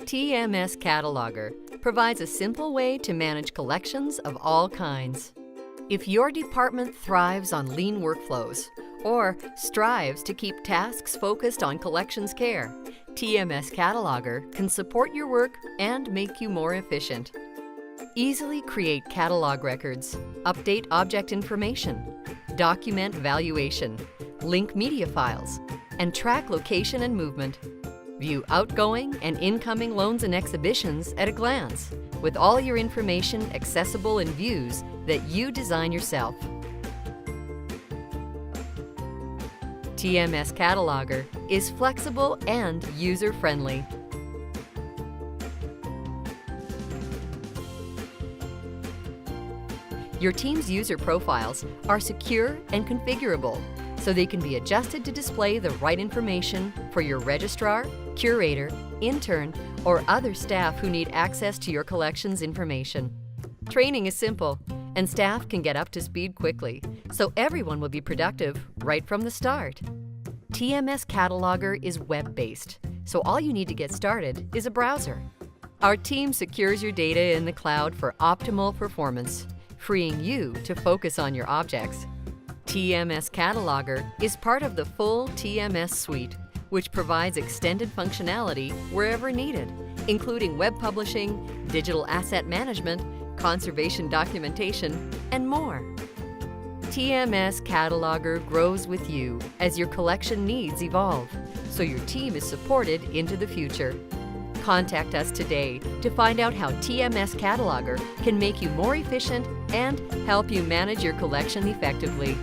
TMS Cataloguer provides a simple way to manage collections of all kinds. If your department thrives on lean workflows or strives to keep tasks focused on collections care, TMS Cataloguer can support your work and make you more efficient. Easily create catalog records, update object information, document valuation, link media files, and track location and movement. View outgoing and incoming loans and exhibitions at a glance, with all your information accessible in views that you design yourself. TMS Cataloguer is flexible and user-friendly. Your team's user profiles are secure and configurable, so they can be adjusted to display the right information for your registrar, curator, intern, or other staff who need access to your collections information. Training is simple, and staff can get up to speed quickly, so everyone will be productive right from the start. TMS Cataloguer is web-based, so all you need to get started is a browser. Our team secures your data in the cloud for optimal performance, freeing you to focus on your objects. TMS Cataloguer is part of the full TMS suite, which provides extended functionality wherever needed, including web publishing, digital asset management, conservation documentation, and more. TMS Cataloguer grows with you as your collection needs evolve, so your team is supported into the future. Contact us today to find out how TMS Cataloguer can make you more efficient and help you manage your collection effectively.